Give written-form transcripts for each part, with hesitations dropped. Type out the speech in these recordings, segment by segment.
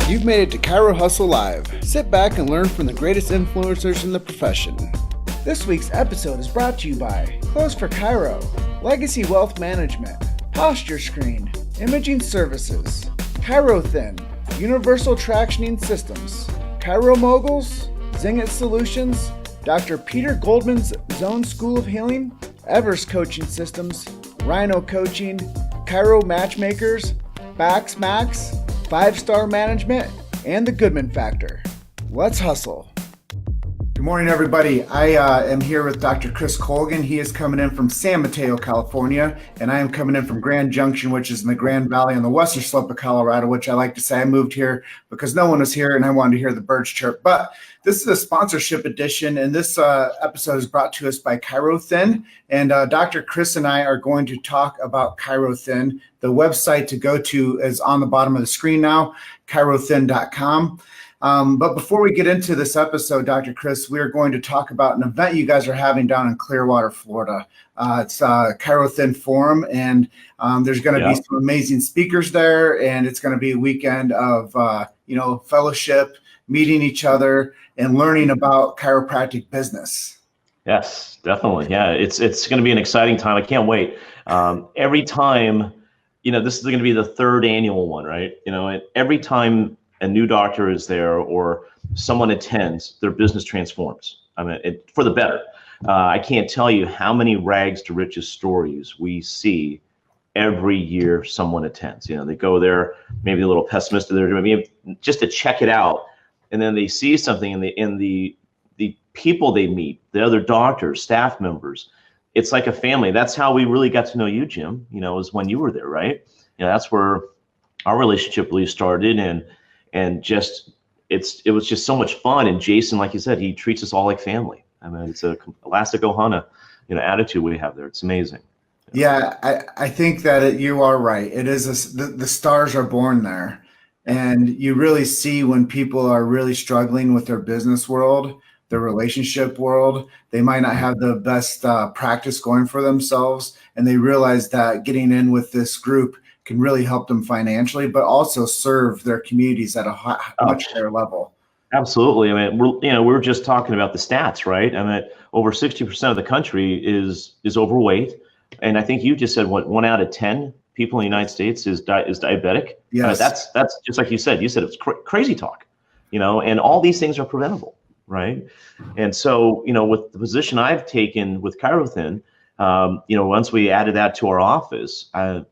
You've made it to Chiro Hustle Live. Sit back and learn from the greatest influencers in the profession. This week's episode is brought to you by Close for Chiro, Legacy Wealth Management, Posture Screen, Imaging Services, Chiro Thin, Universal Tractioning Systems, Chiro Moguls, Zingit Solutions, Dr. Peter Goldman's Zone School of Healing, Evers Coaching Systems, Rhino Coaching, Chiro Matchmakers, Bax Max, 5-Star Management, and the Goodman Factor. Let's hustle. Good morning, everybody. I am here with Dr. Chris Colgin. He is coming in from San Mateo, California, and I am coming in from Grand Junction, which is in the Grand Valley on the western slope of Colorado, which I like to say I moved here because no one was here and I wanted to hear the birds chirp. But this is a sponsorship edition, and this episode is brought to us by Chiro Thin. And Dr. Chris and I are going to talk about Chiro Thin. The website to go to is on the bottom of the screen now, chirothin.com. But before we get into this episode, Dr. Chris, we're going to talk about an event you guys are having down in Clearwater, Florida. It's Chiro Thin Forum, and there's going to be some amazing speakers there, and it's going to be a weekend of fellowship, meeting each other, and learning about chiropractic business. Yes, definitely. Yeah, it's going to be an exciting time. I can't wait. Every time, this is going to be the third annual one, right? And every time a new doctor is there or someone attends, their business transforms. I mean, for the better. I can't tell you how many rags to riches stories we see every year someone attends. They go there, maybe a little pessimistic, they're maybe just to check it out, and then they see something in the people they meet, the other doctors, staff members. It's like a family. That's how we really got to know you, Jim. Is when you were there, right? That's where our relationship really started, and just it was just so much fun. And Jason, like you said, he treats us all like family. I mean, it's a elastic ohana, attitude we have there. It's amazing. Yeah, I think that you are right. It is the stars are born there, and you really see when people are really struggling with their business world, their relationship world. They might not have the best practice going for themselves, and they realize that getting in with this group can really help them financially, but also serve their communities at a much higher level. Absolutely. I mean, we're just talking about the stats, right? I mean, over 60% of the country is overweight, and I think you just said 1 out of 10 people in the United States is diabetic. Yes, that's just like you said. You said it's crazy talk, and all these things are preventable, right? And so, with the position I've taken with Chiro Thin, once we added that to our office,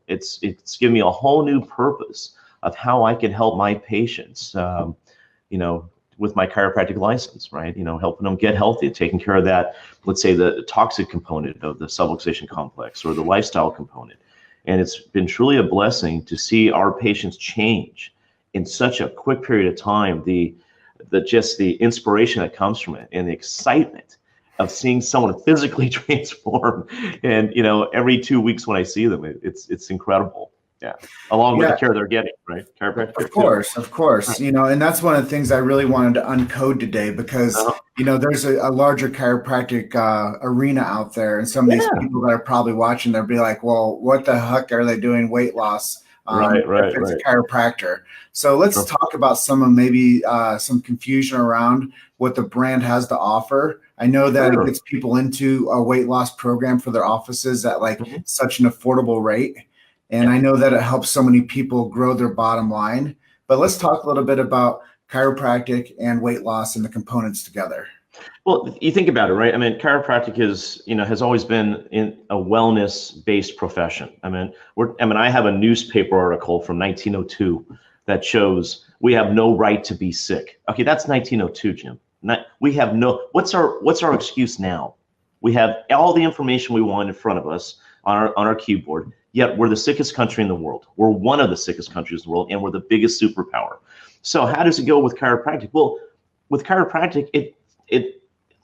it's given me a whole new purpose of how I can help my patients, with my chiropractic license, right? Helping them get healthy, taking care of that, let's say the toxic component of the subluxation complex or the lifestyle component. And it's been truly a blessing to see our patients change in such a quick period of time. The inspiration that comes from it and the excitement of seeing someone physically transform, and every 2 weeks when I see them, it's incredible. Yeah, along with the care they're getting, right? Chiropractic. Of course. And that's one of the things I really wanted to uncode today because there's a larger chiropractic arena out there, and some of these people that are probably watching, they'll be like, "Well, what the heck are they doing weight loss?" If it's a chiropractor. So let's talk about some confusion around what the brand has to offer. I know that it gets people into a weight loss program for their offices at such an affordable rate. And I know that it helps so many people grow their bottom line. But let's talk a little bit about chiropractic and weight loss and the components together. Well, you think about it, right? I mean, chiropractic has always been in a wellness-based profession. I have a newspaper article from 1902 that shows we have no right to be sick. Okay, that's 1902, Jim. We have what's our excuse now? We have all the information we want in front of us on our keyboard, yet we're the sickest country in the world. We're one of the sickest countries in the world, and we're the biggest superpower. So how does it go with chiropractic? Well, with chiropractic, it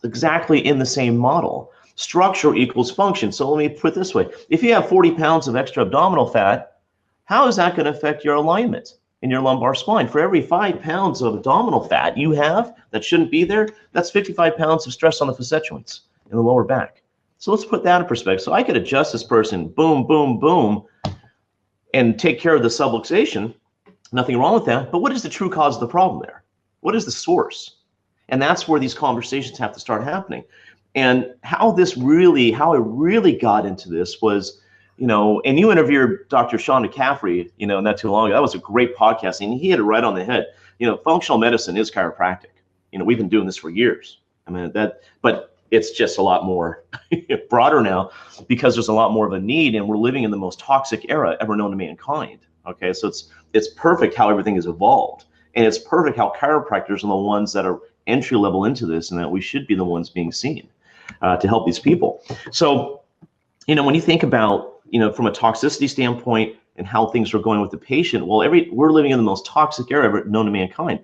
exactly in the same model. Structure equals function. So let me put it this way. If you have 40 pounds of extra abdominal fat, how is that going to affect your alignment in your lumbar spine? For every 5 pounds of abdominal fat you have that shouldn't be there, that's 55 pounds of stress on the facet joints in the lower back. So let's put that in perspective. So I could adjust this person, boom, boom, boom, and take care of the subluxation, Nothing wrong with that. But what is the true cause of the problem there? What is the source? And that's where these conversations have to start happening. And how I really got into this was, and you interviewed Dr. Sean McCaffrey, not too long ago. That was a great podcast, and he hit it right on the head. Functional medicine is chiropractic. We've been doing this for years. But it's just a lot more broader now because there's a lot more of a need, and we're living in the most toxic era ever known to mankind. Okay, so it's perfect how everything has evolved, and it's perfect how chiropractors are the ones that are entry level into this, and that we should be the ones being seen to help these people. So, when you think about, from a toxicity standpoint and how things are going with the patient, well, we're living in the most toxic era ever known to mankind,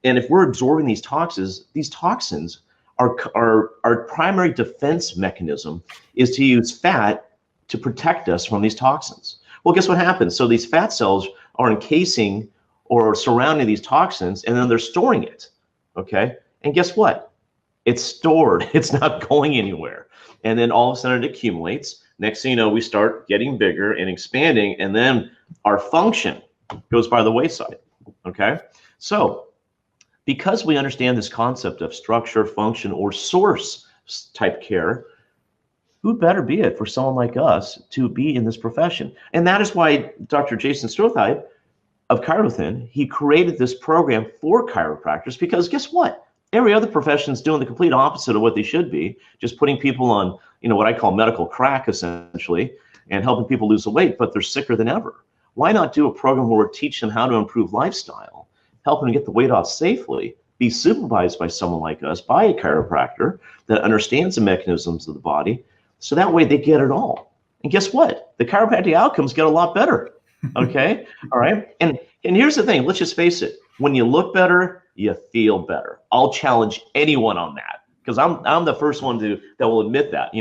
and if we're absorbing these toxins, our primary defense mechanism is to use fat to protect us from these toxins. Well, guess what happens? So these fat cells are encasing or surrounding these toxins, and then they're storing it, okay? And guess what? It's stored. It's not going anywhere. And then all of a sudden it accumulates. Next thing you know, we start getting bigger and expanding, and then our function goes by the wayside, okay? So because we understand this concept of structure, function, or source type care, who better be it for someone like us to be in this profession? And that is why Dr. Jason Strothheim of Chirothin, he created this program for chiropractors, because guess what? Every other profession is doing the complete opposite of what they should be, just putting people on, what I call medical crack, essentially, and helping people lose the weight, but they're sicker than ever. Why not do a program where we teach them how to improve lifestyle, help them get the weight off safely, be supervised by someone like us, by a chiropractor that understands the mechanisms of the body, so that way they get it all. And guess what? The chiropractic outcomes get a lot better. Okay? All right? And here's the thing. Let's just face it. When you look better, you feel better. I'll challenge anyone on that, because I'm the first one that will admit that.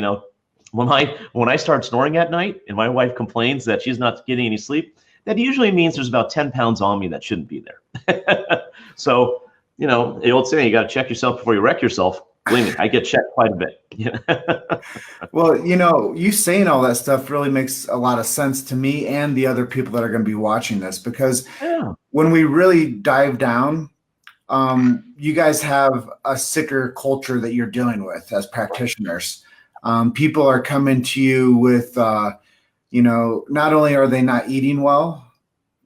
When I start snoring at night and my wife complains that she's not getting any sleep, that usually means there's about 10 pounds on me that shouldn't be there. So, the old saying, you got to check yourself before you wreck yourself. Believe me, I get checked quite a bit. Well, you saying all that stuff really makes a lot of sense to me and the other people that are going to be watching this, because when we really dive down, you guys have a sicker culture that you're dealing with as practitioners. People are coming to you with, not only are they not eating well,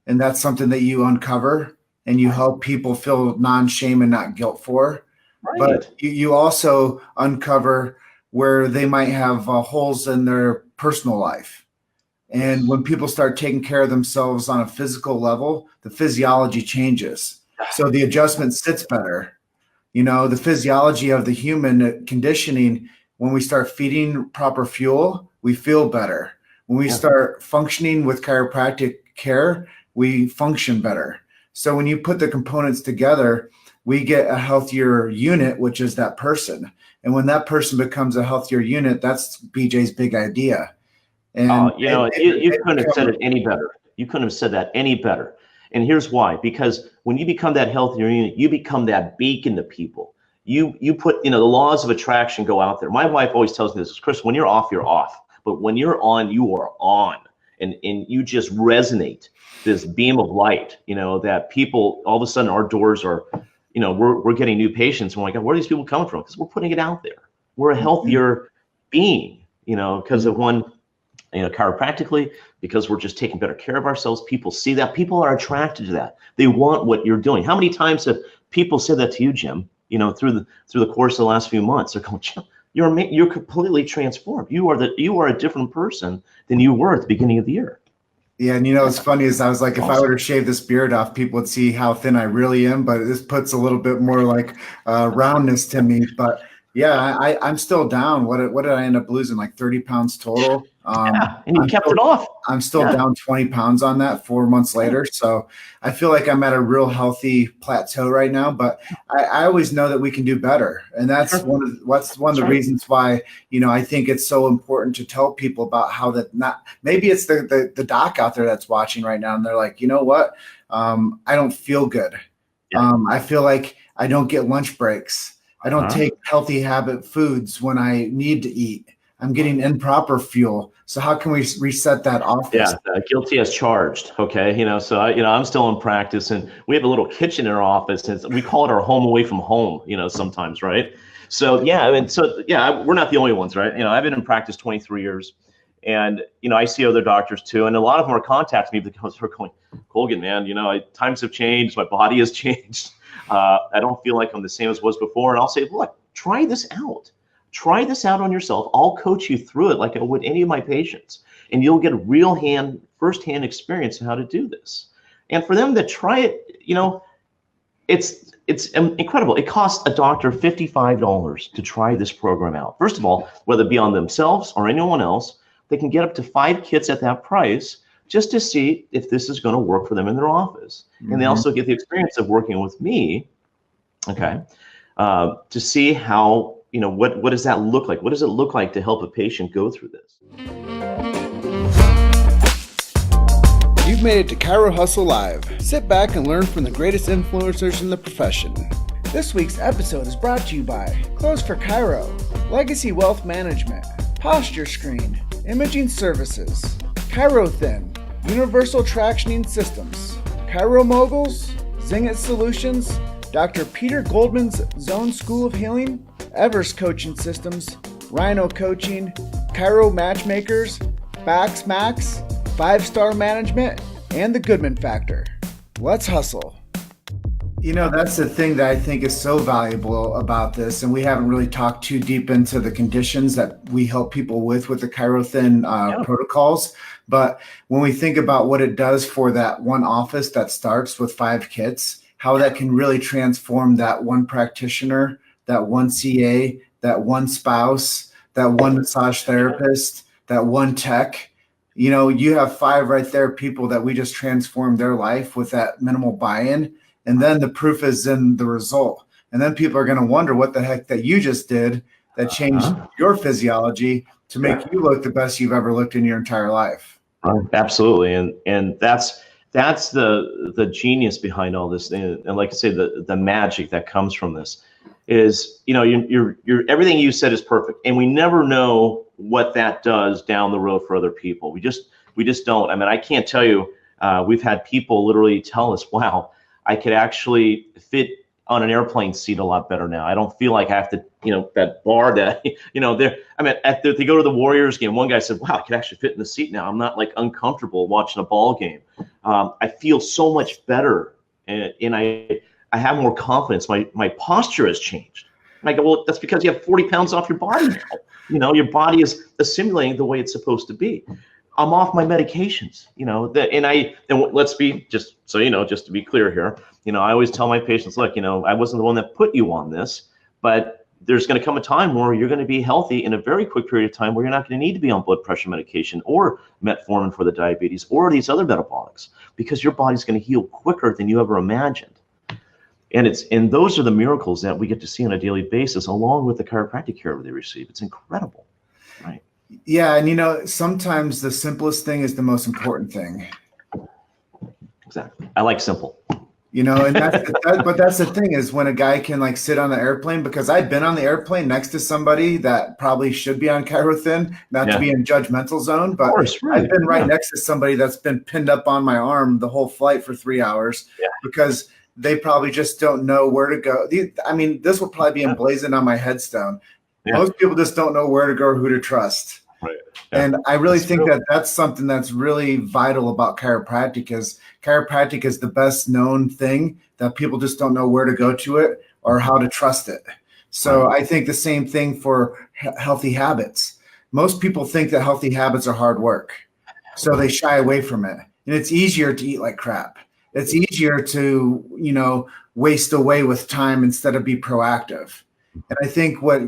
and that's something that you uncover and you help people feel non-shame and not guilt for. Right. But you also uncover where they might have holes in their personal life. And when people start taking care of themselves on a physical level, the physiology changes. So the adjustment sits better. The physiology of the human conditioning, when we start feeding proper fuel, we feel better. When we start functioning with chiropractic care, we function better. So when you put the components together, we get a healthier unit, which is that person. And when that person becomes a healthier unit, that's BJ's big idea. And you couldn't have said it any better. You couldn't have said that any better. And here's why. Because when you become that healthier unit, you become that beacon to people. You put, the laws of attraction go out there. My wife always tells me this, Chris, when you're off, you're off. But when you're on, you are on. And you just resonate this beam of light, that people, all of a sudden our doors are, we're getting new patients. And we're like, where are these people coming from? Because we're putting it out there. We're a healthier being, because of one, chiropractically, because we're just taking better care of ourselves. People see that. People are attracted to that. They want what you're doing. How many times have people said that to you, Jim, through the course of the last few months? They're going, Jim, you're completely transformed. You are a different person than you were at the beginning of the year. Yeah, and what's funny is I was like, if I were to shave this beard off, people would see how thin I really am. But this puts a little bit more like roundness to me. But yeah, I'm still down. What did I end up losing? Like 30 pounds total. And you kept it off. I'm still down 20 pounds on that 4 months later. So I feel like I'm at a real healthy plateau right now, but I always know that we can do better. And that's one of the reasons why, I think it's so important to tell people about how that maybe it's the doc out there that's watching right now. And they're like, you know what? I don't feel good. Yeah. I feel like I don't get lunch breaks. I don't take healthy habit foods when I need to eat. I'm getting improper fuel. So how can we reset that office? Yeah, guilty as charged. Okay, so I'm still in practice, and we have a little kitchen in our office, and we call it our home away from home. Sometimes, right? So yeah, we're not the only ones, right? I've been in practice 23 years, and I see other doctors too, and a lot of them are contacting me because they're going, Colgin, man, times have changed, my body has changed. I don't feel like I'm the same as was before, and I'll say, look, try this out. Try this out on yourself. I'll coach you through it like I would any of my patients, and you'll get firsthand experience on how to do this. And for them to try it, it's incredible. It costs a doctor $55 to try this program out. First of all, whether it be on themselves or anyone else, they can get up to 5 kits at that price just to see if this is going to work for them in their office. Mm-hmm. And they also get the experience of working with me, okay, to see how, what does that look like? What does it look like to help a patient go through this? You've made it to Chiro Hustle Live. Sit back and learn from the greatest influencers in the profession. This week's episode is brought to you by Close for Chiro, Legacy Wealth Management, Posture Screen, Imaging Services, Chiro Thin, Universal Tractioning Systems, Chiro Moguls, Zingit Solutions, Dr. Peter Goldman's Zone School of Healing, Evers Coaching Systems, Rhino Coaching, Chiro Matchmakers, Bax Max, 5-Star Management, and the Goodman Factor. Let's hustle. That's the thing that I think is so valuable about this, and we haven't really talked too deep into the conditions that we help people with the Chiro Thin protocols. But when we think about what it does for that one office that starts with 5 kits, how that can really transform that one practitioner, that one CA, that one spouse, that one massage therapist, that one tech. You have 5 right there, people that we just transformed their life with that minimal buy-in. And then the proof is in the result. And then people are going to wonder what the heck that you just did that changed your physiology to make you look the best you've ever looked in your entire life. Absolutely. And that's the genius behind all this. And like I say, the magic that comes from this is, you're everything you said is perfect. And we never know what that does down the road for other people. We just don't. I mean, I can't tell you, we've had people literally tell us, wow, I could actually fit on an airplane seat a lot better now. I don't feel like I have to, that bar that, they go to the Warriors game. One guy said, wow, I could actually fit in the seat now. I'm not like uncomfortable watching a ball game. I feel so much better, and I have more confidence. My posture has changed. And I go, well, that's because you have 40 pounds off your body now. Your body is assimilating the way it's supposed to be. I'm off my medications, let's be just to be clear here, I always tell my patients, look, I wasn't the one that put you on this, but there's going to come a time where you're going to be healthy in a very quick period of time where you're not going to need to be on blood pressure medication or metformin for the diabetes or these other metabolics, because your body's going to heal quicker than you ever imagined. And those are the miracles that we get to see on a daily basis, along with the chiropractic care they receive. It's incredible, right? Yeah, and sometimes the simplest thing is the most important thing. Exactly. I like simple. And but that's the thing is when a guy can sit on the airplane, because I've been on the airplane next to somebody that probably should be on Chiro Thin, not to be in judgmental zone, but I've been right next to somebody that's been pinned up on my arm the whole flight for 3 hours because they probably just don't know where to go. This will probably be emblazoned on my headstone. Yeah. Most people just don't know where to go or who to trust. Right. Yeah. And I really think that that's something that's really vital about chiropractic is the best known thing that people just don't know where to go to it or how to trust it. So I think the same thing for healthy habits. Most people think that healthy habits are hard work, so they shy away from it. And it's easier to eat like crap. It's easier to, waste away with time instead of be proactive. And I think what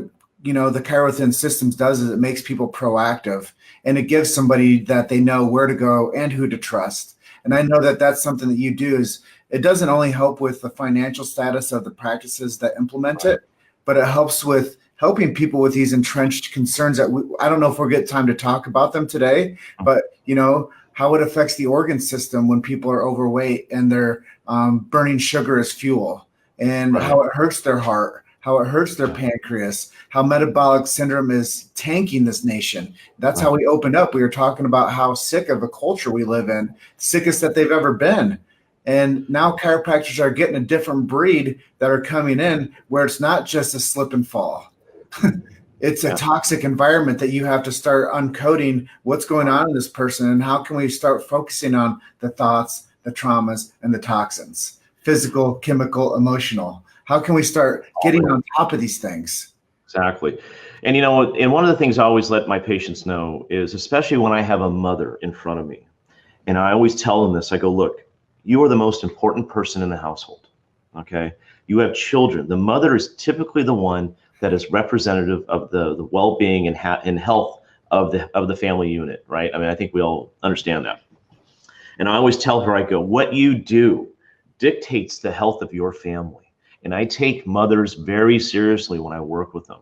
the Chiro Thin systems does is it makes people proactive, and it gives somebody that they know where to go and who to trust. And I know that that's something that you do is it doesn't only help with the financial status of the practices that implement it, but it helps with helping people with these entrenched concerns that I don't know if we'll get time to talk about them today, but how it affects the organ system when people are overweight and they're burning sugar as fuel, and how it hurts their heart, how it hurts their pancreas, how metabolic syndrome is tanking this nation. That's how we opened up. We were talking about how sick of a culture we live in, sickest that they've ever been. And now chiropractors are getting a different breed that are coming in where it's not just a slip and fall. It's a toxic environment that you have to start uncoding what's going on in this person, and how can we start focusing on the thoughts, the traumas, and the toxins, physical, chemical, emotional. How can we start getting on top of these things? Exactly. And, and one of the things I always let my patients know is, especially when I have a mother in front of me, and I always tell them this, I go, look, you are the most important person in the household. Okay. You have children. The mother is typically the one that is representative of the well-being and health of the family unit, right? I mean, I think we all understand that. And I always tell her, I go, what you do dictates the health of your family. And I take mothers very seriously when I work with them.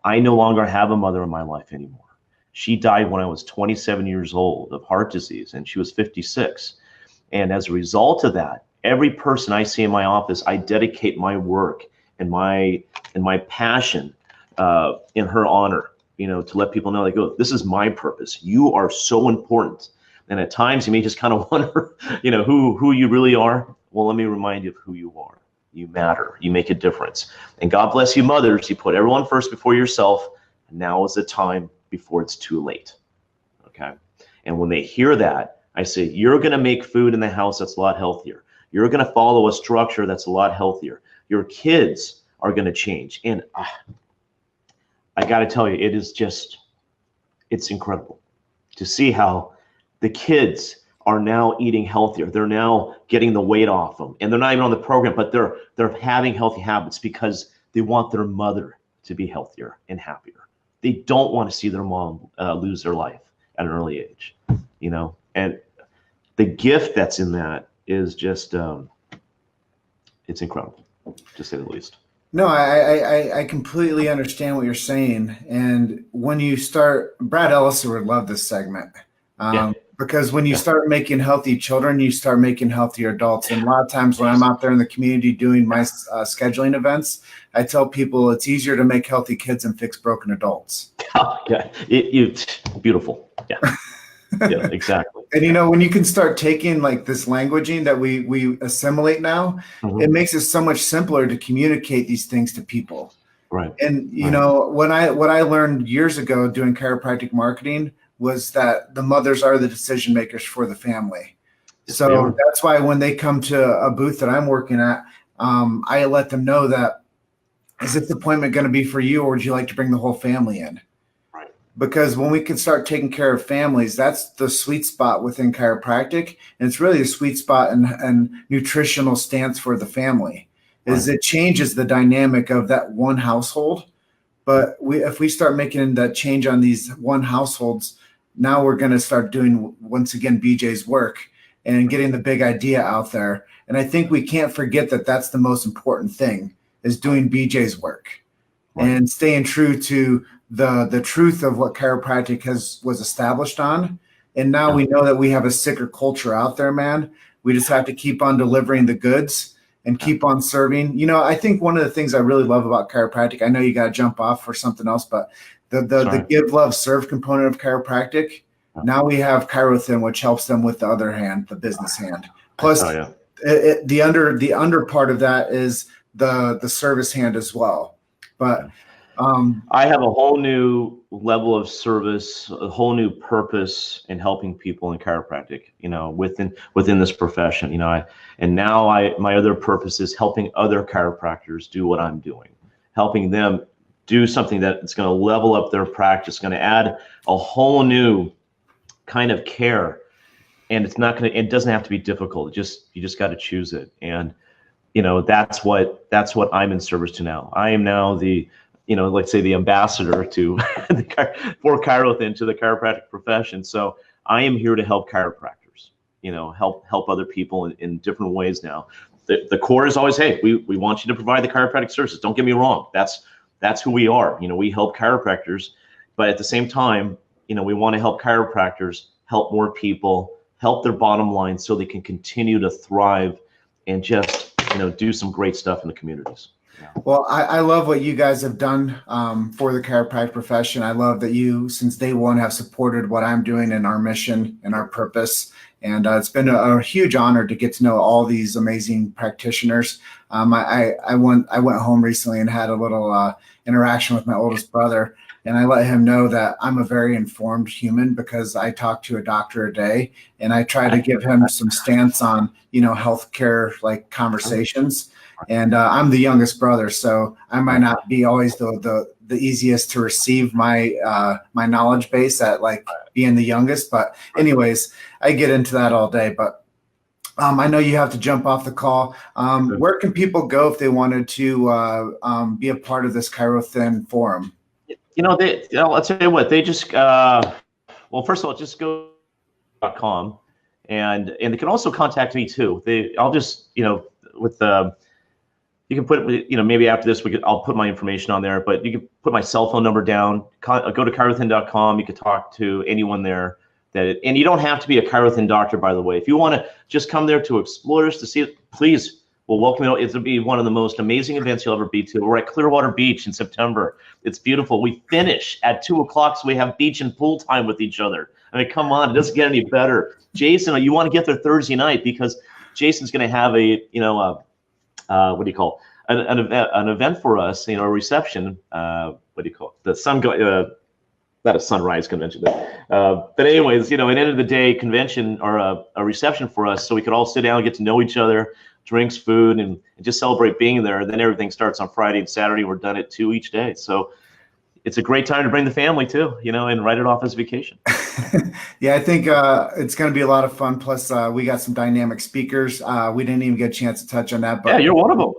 I no longer have a mother in my life anymore. She died when I was 27 years old of heart disease, and she was 56. And as a result of that, every person I see in my office, I dedicate my work and my passion in her honor, to let people know, like, oh, this is my purpose. You are so important. And at times you may just kind of wonder, who you really are. Well, let me remind you of who you are. You matter. You make a difference. And God bless you, mothers. You put everyone first before yourself. Now is the time before it's too late. Okay. And when they hear that, I say, you're going to make food in the house that's a lot healthier. You're going to follow a structure that's a lot healthier. Your kids are going to change. And I got to tell you, it's incredible to see how the kids are now eating healthier. They're now getting the weight off them, and they're not even on the program, but they're having healthy habits because they want their mother to be healthier and happier. They don't want to see their mom lose their life at an early age, and the gift that's in that is just, it's incredible, to say the least. No, I completely understand what you're saying. And when you start, Brad Ellis would love this segment. Because when you start making healthy children, you start making healthier adults. And a lot of times when I'm out there in the community doing my scheduling events, I tell people it's easier to make healthy kids than fix broken adults. Yeah, beautiful. Yeah, yeah, exactly. And when you can start taking like this languaging that we assimilate now, it makes it so much simpler to communicate these things to people. Right. And what I learned years ago doing chiropractic marketing was that the mothers are the decision makers for the family. So that's why when they come to a booth that I'm working at, I let them know that, is this appointment going to be for you, or would you like to bring the whole family in? Right. Because when we can start taking care of families, that's the sweet spot within chiropractic. And it's really a sweet spot and nutritional stance for the family. Is it changes the dynamic of that one household. But if we start making that change on these one households, now we're going to start doing, once again, BJ's work and getting the big idea out there. And I think we can't forget that that's the most important thing, is doing BJ's work and staying true to the truth of what chiropractic was established on. And now we know that we have a sicker culture out there, man. We just have to keep on delivering the goods and keep on serving. I think one of the things I really love about chiropractic, I know you got to jump off for something else, but the give, love, serve component of chiropractic, now we have ChiroThin, which helps them with the other hand, the business hand. Plus, the under part of that is the service hand as well. But I have a whole new level of service, a whole new purpose in helping people in chiropractic, within this profession, and now my other purpose is helping other chiropractors do what I'm doing, helping them do something that's going to level up their practice, going to add a whole new kind of care. And it doesn't have to be difficult. You just got to choose it. And, that's what I'm in service to now. I am now the, let's say the ambassador to for ChiroThin to the chiropractic profession. So I am here to help chiropractors, help other people in different ways now. The core is always, hey, we want you to provide the chiropractic services. Don't get me wrong. That's who we are. We help chiropractors, but at the same time, we want to help chiropractors help more people, help their bottom line so they can continue to thrive and just, do some great stuff in the communities. Well, I love what you guys have done for the chiropractic profession. I love that you, since day one, have supported what I'm doing and our mission and our purpose. And it's been a huge honor to get to know all these amazing practitioners. I went home recently and had a little interaction with my oldest brother, and I let him know that I'm a very informed human because I talk to a doctor a day, and I try to give him some stance on healthcare like conversations. And I'm the youngest brother, so I might not be always the easiest to receive my knowledge base at like being the youngest. But anyways, I get into that all day. But I know you have to jump off the call. Where can people go if they wanted to be a part of this ChiroThin forum? I'll tell you what, they just well, first of all, just go .com, and they can also contact me too. I'll just with the. You can put, maybe after this, I'll put my information on there, but you can put my cell phone number down, go to chirothin.com. You can talk to anyone there and you don't have to be a ChiroThin doctor, by the way. If you want to just come there to explore us, to see it, please, we'll welcome you. It'll be one of the most amazing events you'll ever be to. We're at Clearwater Beach in September. It's beautiful. We finish at 2:00, so we have beach and pool time with each other. I mean, come on, it doesn't get any better. Jason, you want to get there Thursday night because Jason's going to have what do you call an event for us, a reception. What do you call it? Not a sunrise convention. But anyways, at the end of the day, convention or a reception for us, so we could all sit down and get to know each other, drinks, food, and just celebrate being there. And then everything starts on Friday and Saturday. We're done at 2 each day. So it's a great time to bring the family too, and write it off as vacation. Yeah, I think it's going to be a lot of fun. Plus, we got some dynamic speakers. We didn't even get a chance to touch on that. But yeah, you're one of them.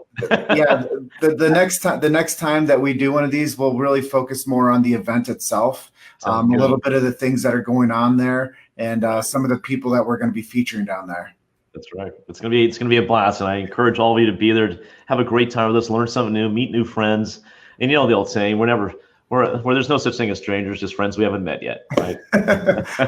Yeah, the next time that we do one of these, we'll really focus more on the event itself, a little bit of the things that are going on there, and some of the people that we're going to be featuring down there. That's right. It's gonna be a blast, and I encourage all of you to be there, to have a great time with us, learn something new, meet new friends, and the old saying, where there's no such thing as strangers, just friends we haven't met yet, right?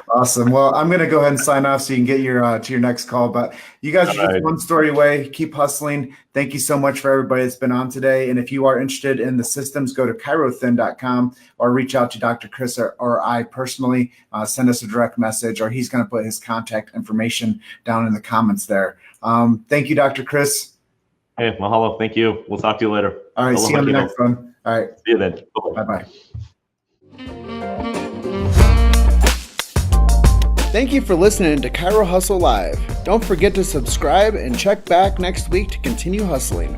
Awesome. Well, I'm going to go ahead and sign off so you can get your to your next call. But you guys are just one story away. Keep hustling. Thank you so much for everybody that's been on today. And if you are interested in the systems, go to chirothin.com or reach out to Dr. Chris or I personally. Send us a direct message, or he's going to put his contact information down in the comments there. Thank you, Dr. Chris. Hey, mahalo. Thank you. We'll talk to you later. All right. See you on the next one. All right. See you then. Bye-bye. Thank you for listening to Chiro Hustle Live. Don't forget to subscribe and check back next week to continue hustling.